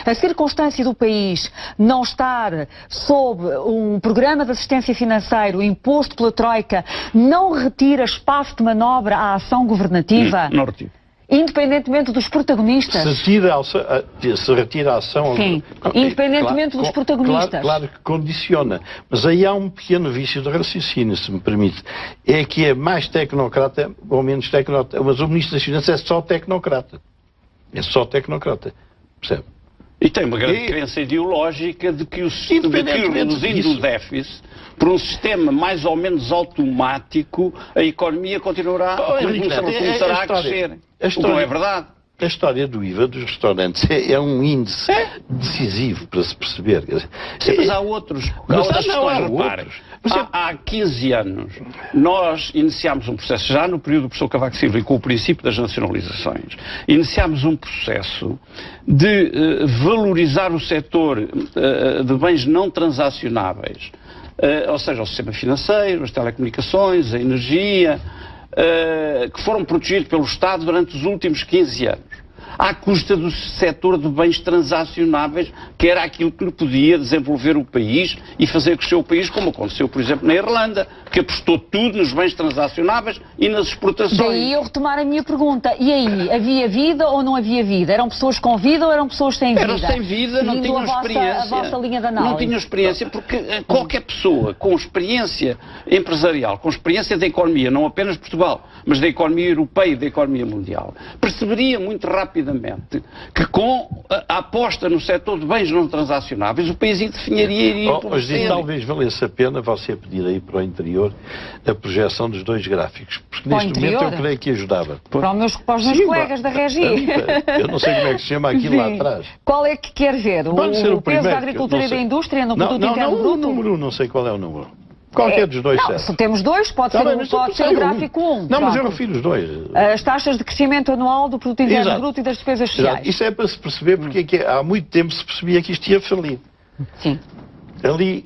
A circunstância do país não estar sob um programa de assistência financeiro imposto pela Troika não retira espaço de manobra à ação governativa? Não retira. Independentemente dos protagonistas? Se retira a ação... Sim, independentemente dos protagonistas. Claro que condiciona. Mas aí há um pequeno vício de raciocínio, se me permite. É que é mais tecnocrata ou menos tecnocrata. Mas o Ministro das Finanças é só tecnocrata. É só tecnocrata. Percebe? E tem uma grande crença ideológica de que reduzindo o déficit, por um sistema mais ou menos automático, a economia continuará, começará a crescer. O que não é verdade. A história do IVA dos restaurantes é um índice decisivo para se perceber. Sim, mas há outras questões, repare. Há 15 anos, nós iniciámos um processo, já no período do professor Cavaco Silva e com o princípio das nacionalizações, iniciámos um processo de valorizar o setor de bens não transacionáveis, ou seja, o sistema financeiro, as telecomunicações, a energia, que foram protegidos pelo Estado durante os últimos 15 anos, à custa do setor de bens transacionáveis, que era aquilo que podia desenvolver o país e fazer crescer o país, como aconteceu, por exemplo, na Irlanda, que apostou tudo nos bens transacionáveis e nas exportações. Daí eu retomar a minha pergunta. E aí, havia vida ou não havia vida? Eram pessoas com vida ou eram pessoas sem vida? Eram sem vida, não tinham experiência. A vossa linha de análise. Não tinham experiência, porque qualquer pessoa com experiência empresarial, com experiência da economia, não apenas Portugal, mas da economia europeia e da economia mundial, perceberia muito rapidamente que com a aposta no setor de bens não transacionáveis, o país iria empobrecer. Talvez valesse a pena você pedir aí para o interior a projeção dos dois gráficos, porque para neste momento eu creio que ajudava. Para os meus colegas da Regi. Eu não sei como é que se chama aquilo lá atrás. Qual é que quer ver? O peso da agricultura e da indústria no produto interno bruto? O número, não sei qual é o número. Qualquer dos dois serve. Se temos dois, pode ser o gráfico 1. Não, mas eu refiro os dois. As taxas de crescimento anual do produto interno bruto e das despesas sociais. Isso é para se perceber porque há muito tempo se percebia que isto ia falir. Sim. Ali,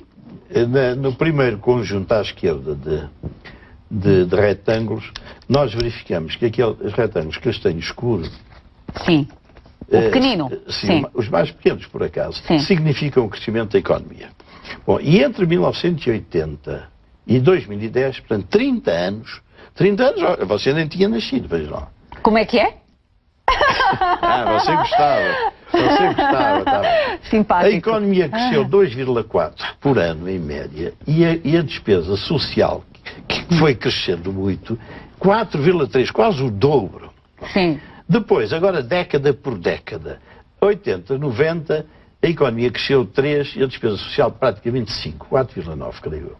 no primeiro conjunto à esquerda de retângulos, nós verificamos que aqueles retângulos castanho escuro... Sim. O pequenino. Sim. Os mais pequenos, por acaso, significam o crescimento da economia. Bom, e entre 1980 e 2010, portanto, 30 anos, você nem tinha nascido, veja lá. Como é que é? Você gostava. Simpático. A economia cresceu 2,4 por ano, em média, e a despesa social, que foi crescendo muito, 4,3, quase o dobro. Sim. Depois, agora década por década, 80, 90... a economia cresceu 3 e a despesa social praticamente 5, 4,9, creio eu.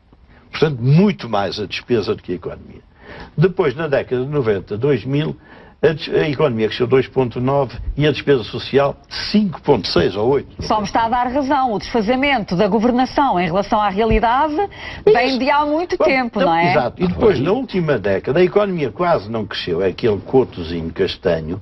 Portanto, muito mais a despesa do que a economia. Depois, na década de 90, 2000, a economia cresceu 2,9 e a despesa social 5,6 ou 8. Só me está a dar razão. O desfazamento da governação em relação à realidade vem de há muito tempo, não é? Exato. E depois, na última década, a economia quase não cresceu. É aquele cotozinho castanho,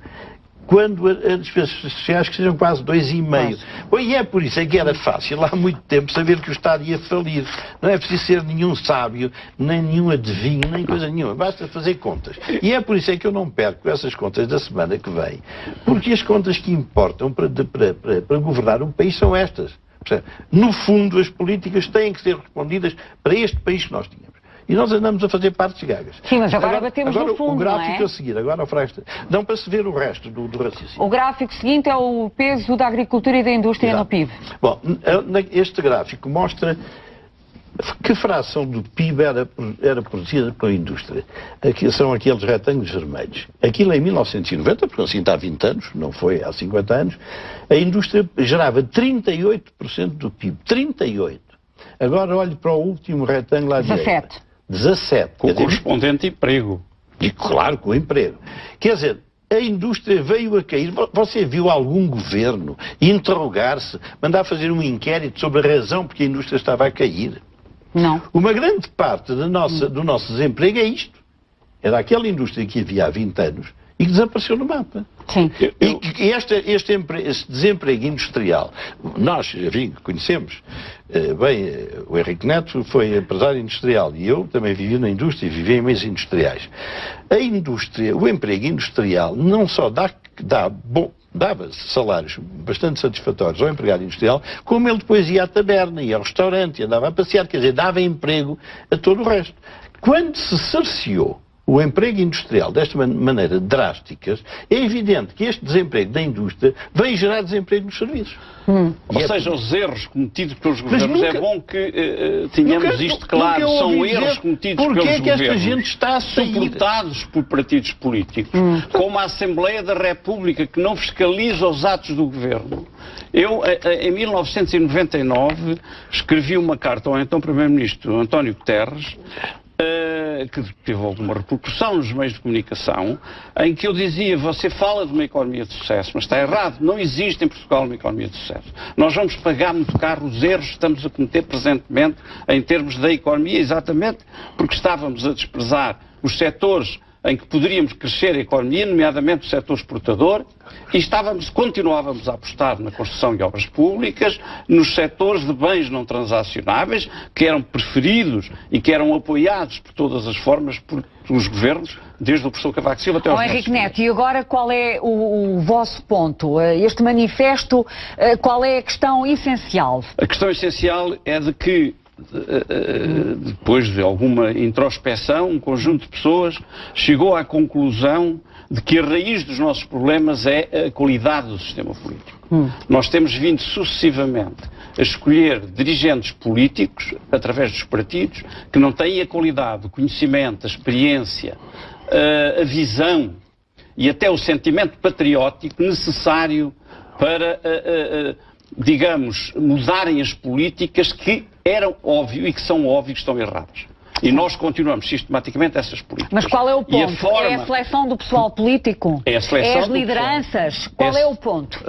quando as despesas sociais cresceram quase 2,5. E é por isso que era fácil há muito tempo saber que o Estado ia falir. Não é preciso ser nenhum sábio, nem nenhum adivinho, nem coisa nenhuma. Basta fazer contas. E é por isso que eu não perco essas contas da semana que vem. Porque as contas que importam para governar um país são estas. No fundo, as políticas têm que ser respondidas para este país que nós tínhamos. E nós andamos a fazer partes gagas. Sim, mas agora batemos no fundo, o gráfico não é? a seguir, agora o frasco. Não para se ver o resto do raciocínio. O gráfico seguinte é o peso da agricultura e da indústria no PIB. Bom, este gráfico mostra que fração do PIB era produzida pela indústria. Aqui são aqueles retângulos vermelhos. Aquilo em 1990, porque assim está há 20 anos, não foi há 50 anos, a indústria gerava 38% do PIB. 38%. Agora olhe para o último retângulo à direita. 17. Com o correspondente emprego. E claro, com o emprego. Quer dizer, a indústria veio a cair. Você viu algum governo interrogar-se, mandar fazer um inquérito sobre a razão porque a indústria estava a cair? Não. Uma grande parte do nosso desemprego é isto. Era aquela indústria que havia há 20 anos e que desapareceu no mapa. Sim. E este desemprego industrial, nós, enfim, conhecemos bem, o Henrique Neto foi empresário industrial e eu também vivi na indústria, vivi em meios industriais. A indústria, o emprego industrial não só dá dava salários bastante satisfatórios ao empregado industrial, como ele depois ia à taberna, ia ao restaurante, andava a passear, quer dizer, dava emprego a todo o resto. Quando se cerceou o emprego industrial desta maneira drástica, é evidente que este desemprego da indústria vem gerar desemprego nos serviços. Ou seja, os erros cometidos pelos governos, é bom que tenhamos isto claro, são erros cometidos pelos governos, que esta gente está a sair? Suportados por partidos políticos, como a Assembleia da República, que não fiscaliza os atos do governo. Eu, em 1999, escrevi uma carta ao então Primeiro-Ministro António Guterres, que teve alguma repercussão nos meios de comunicação, em que eu dizia: você fala de uma economia de sucesso, mas está errado, não existe em Portugal uma economia de sucesso. Nós vamos pagar muito caro os erros que estamos a cometer presentemente em termos da economia, exatamente porque estávamos a desprezar os setores em que poderíamos crescer a economia, nomeadamente o setor exportador, e continuávamos a apostar na construção de obras públicas, nos setores de bens não transacionáveis, que eram preferidos e que eram apoiados por todas as formas pelos governos, desde o professor Cavaco Silva até aos nossos Henrique Neto, e agora qual é o vosso ponto? Este manifesto, qual é a questão essencial? A questão essencial é de que, depois de alguma introspeção, um conjunto de pessoas chegou à conclusão de que a raiz dos nossos problemas é a qualidade do sistema político. Nós temos vindo sucessivamente a escolher dirigentes políticos, através dos partidos, que não têm a qualidade, o conhecimento, a experiência, a visão e até o sentimento patriótico necessário para, digamos, mudarem as políticas que eram óbvio e que são óbvio que estão erradas. E nós continuamos sistematicamente essas políticas. Mas qual é o ponto? É a seleção do pessoal político? É a seleção as lideranças? Qual é o ponto?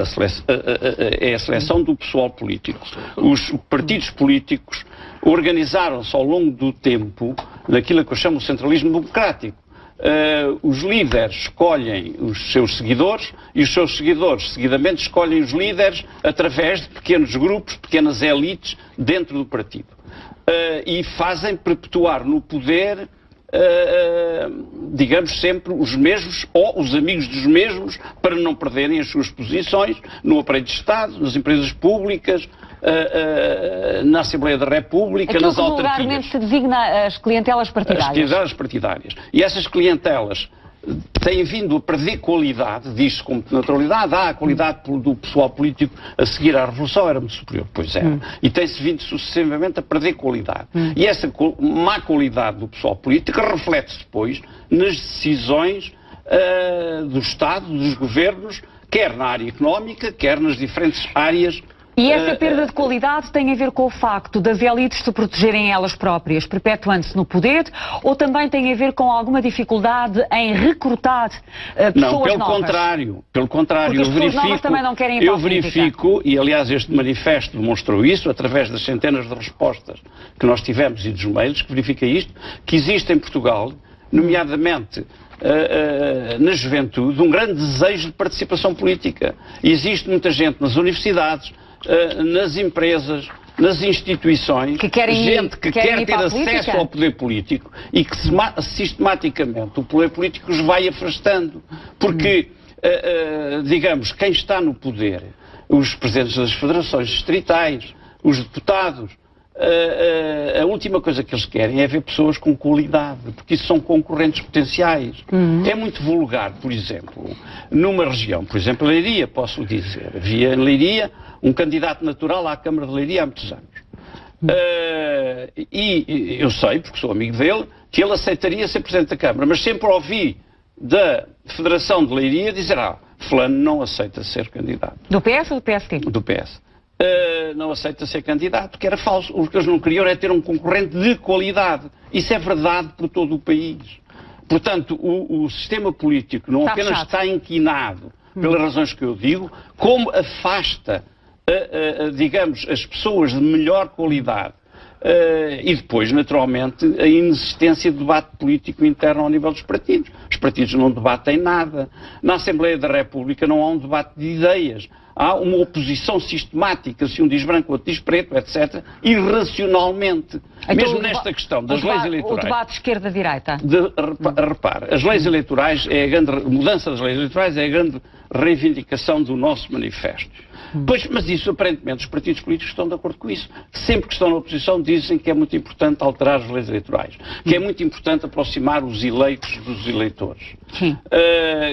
É a seleção do pessoal político. Os partidos políticos organizaram-se ao longo do tempo naquilo que eu chamo de centralismo democrático. Os líderes escolhem os seus seguidores e os seus seguidores seguidamente escolhem os líderes através de pequenos grupos, pequenas elites dentro do partido, e fazem perpetuar no poder, digamos, sempre os mesmos ou os amigos dos mesmos, para não perderem as suas posições no aparelho de Estado, nas empresas públicas, na Assembleia da República, nas autarquias. Vulgarmente se designa as clientelas partidárias. As clientelas partidárias. E essas clientelas têm vindo a perder qualidade, diz-se com naturalidade, a qualidade do pessoal político a seguir à Revolução era muito superior. Pois é. E tem-se vindo sucessivamente a perder qualidade. E essa má qualidade do pessoal político reflete-se depois nas decisões do Estado, dos governos, quer na área económica, quer nas diferentes áreas. E essa perda de qualidade tem a ver com o facto das elites se protegerem elas próprias, perpetuando-se no poder, ou também tem a ver com alguma dificuldade em recrutar pessoas novas? Não, pelo contrário, eu verifico, e aliás este manifesto demonstrou isso, através das centenas de respostas que nós tivemos e dos mails, que verifica isto, que existe em Portugal, nomeadamente na juventude, um grande desejo de participação política. E existe muita gente nas universidades, nas empresas, nas instituições, gente que quer ter acesso ao poder político e que sistematicamente o poder político os vai afastando. Porque, digamos, quem está no poder, os presidentes das federações distritais, os deputados, a última coisa que eles querem é ver pessoas com qualidade, porque isso são concorrentes potenciais. É muito vulgar, por exemplo, numa região, por exemplo, Leiria, posso dizer, havia em Leiria um candidato natural à Câmara de Leiria há muitos anos. E eu sei, porque sou amigo dele, que ele aceitaria ser Presidente da Câmara, mas sempre ouvi da Federação de Leiria dizer: fulano não aceita ser candidato. Do PS ou do PSD? Do PS. Não aceita ser candidato, que era falso. O que eles não queriam era ter um concorrente de qualidade. Isso é verdade por todo o país. Portanto, o sistema político não apenas está inquinado pelas razões que eu digo, como afasta, digamos, as pessoas de melhor qualidade. E depois, naturalmente, a inexistência de debate político interno ao nível dos partidos. Os partidos não debatem nada. Na Assembleia da República não há um debate de ideias. há uma oposição sistemática, se um diz branco, o outro diz preto, etc., irracionalmente. Então, mesmo nesta questão das leis eleitorais. O debate esquerda-direita. Repare, as leis eleitorais, a mudança das leis eleitorais é a grande reivindicação do nosso manifesto. Pois, mas isso, aparentemente, os partidos políticos estão de acordo com isso. Sempre que estão na oposição dizem que é muito importante alterar as leis eleitorais, que é muito importante aproximar os eleitos dos eleitores,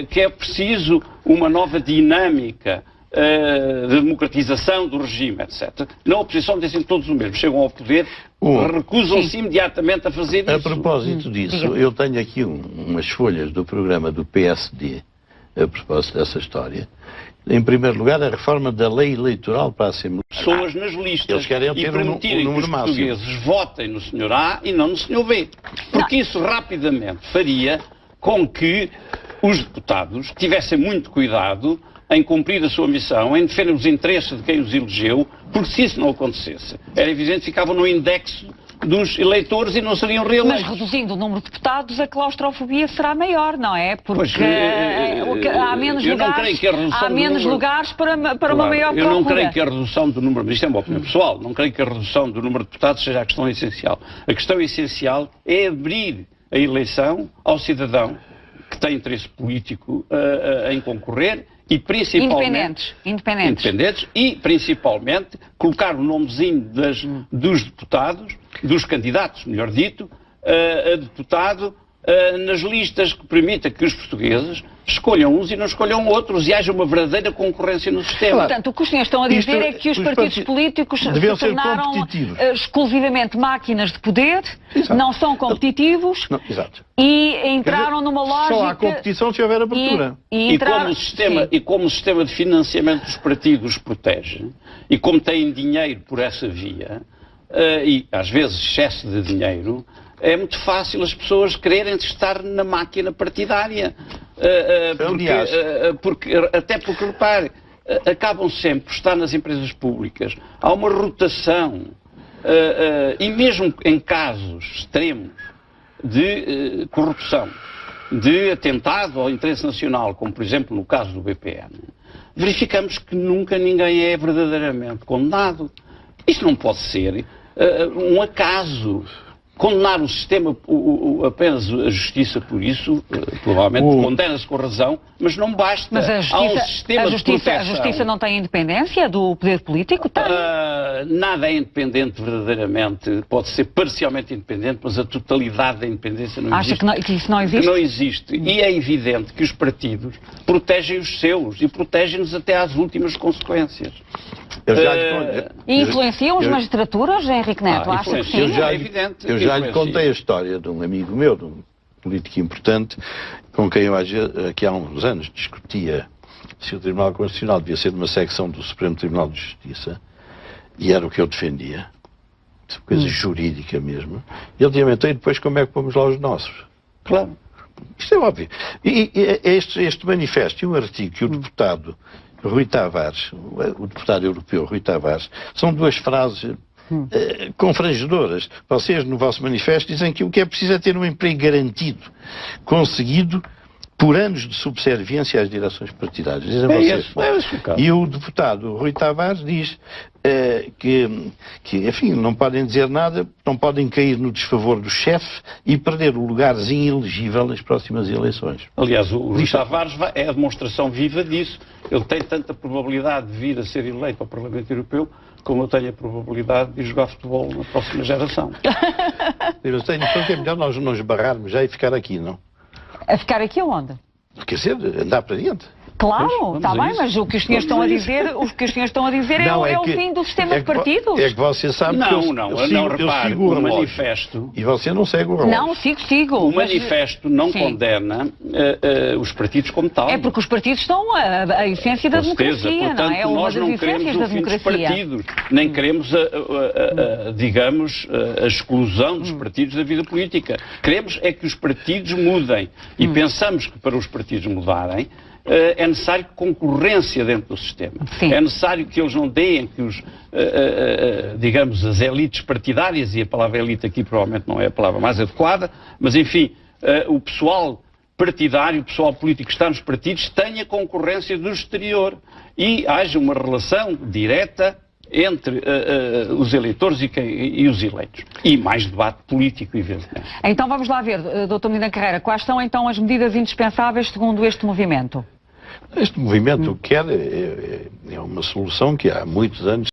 que é preciso uma nova dinâmica de democratização do regime, etc. Na oposição dizem todos o mesmo. Chegam ao poder, recusam-se imediatamente a fazer isso. A propósito disso, eu tenho aqui umas folhas do programa do PSD, a propósito dessa história. Em primeiro lugar, a reforma da lei eleitoral para a Assembleia. Pessoas nas listas. Eles querem ter permitirem que os portugueses votem no Sr. A e não no Sr. B. Porque isso rapidamente faria com que os deputados tivessem muito cuidado em cumprir a sua missão, em defender os interesses de quem os elegeu, porque se isso não acontecesse, era evidente que ficavam no indexo dos eleitores e não seriam reeleitos. Mas reduzindo o número de deputados, a claustrofobia será maior, não é? Porque há menos lugares para uma maior procura. Eu não creio que a redução do número, mas isto é uma opinião pessoal, não creio que a redução do número de deputados seja a questão essencial. A questão essencial é abrir a eleição ao cidadão que tem interesse político em concorrer e principalmente... Independentes e principalmente colocar o nomezinho dos deputados, dos candidatos, melhor dito, a deputado nas listas que permita que os portugueses escolham uns e não escolham outros e haja uma verdadeira concorrência no sistema. Portanto, o que os senhores estão a dizer é que os partidos políticos se tornaram exclusivamente máquinas de poder, não são competitivos e entraram numa lógica... Só há competição se houver abertura. E como o sistema de financiamento dos partidos protege, e como têm dinheiro por essa via, e às vezes excesso de dinheiro, é muito fácil as pessoas quererem estar na máquina partidária. Até porque, repare, acabam sempre por estar nas empresas públicas. Há uma rotação. E mesmo em casos extremos de corrupção, de atentado ao interesse nacional, como por exemplo no caso do BPN, verificamos que nunca ninguém é verdadeiramente condenado. Isto não pode ser um acaso. Condenar o sistema, apenas a justiça por isso, provavelmente condena-se com razão, mas não basta. Mas a justiça não tem independência do poder político? Tem. Nada é independente verdadeiramente, pode ser parcialmente independente, mas a totalidade da independência não existe. Acha que isso não existe? Que não existe. E é evidente que os partidos protegem os seus e protegem-nos até às últimas consequências. E influenciam as magistraturas, Henrique Neto? Acha que sim? Eu já lhe contei a história de um amigo meu, de um político importante, com quem eu aqui há uns anos discutia se o Tribunal Constitucional devia ser de uma secção do Supremo Tribunal de Justiça, e era o que eu defendia, coisa jurídica mesmo, e ele dizia, então, e depois como é que pomos lá os nossos? Claro. Isto é óbvio. E este manifesto e um artigo que o deputado Rui Tavares, o deputado europeu Rui Tavares, são duas frases confrangedoras. Vocês, no vosso manifesto, dizem que o que é preciso é ter um emprego garantido, conseguido por anos de subserviência às direções partidárias. Dizem vocês. E o deputado Rui Tavares diz que, enfim, não podem dizer nada, não podem cair no desfavor do chefe e perder o lugarzinho elegível nas próximas eleições. Aliás, o Rui Tavares é a demonstração viva disso. Ele tem tanta probabilidade de vir a ser eleito ao Parlamento Europeu como eu tenho a probabilidade de jogar futebol na próxima geração. Eu tenho noção que é melhor nós não esbarrarmos já e ficar aqui, não? A ficar aqui aonde? Quer dizer, andar para diante. Claro, está bem, mas o que os senhores estão a dizer, é o fim do sistema de partidos. É que você sabe que eu sigo o manifesto. E você não segue o relógio. Não, sigo. O manifesto não condena os partidos como tal. É porque os partidos estão a essência da democracia, portanto, não é? Uma das essências da democracia. Partidos, nem queremos, digamos, a exclusão dos partidos da vida política. Queremos é que os partidos mudem. E pensamos que para os partidos mudarem, é necessário concorrência dentro do sistema. Sim. É necessário que eles não deem, que digamos, as elites partidárias, e a palavra elite aqui provavelmente não é a palavra mais adequada, mas enfim, o pessoal partidário, o pessoal político que está nos partidos, tenha concorrência do exterior. e haja uma relação direta entre os eleitores e os eleitos. E mais debate político, evidentemente. Então vamos lá ver, Dr. Medina Carreira, quais são então as medidas indispensáveis segundo este movimento? Este movimento quer é uma solução que há muitos anos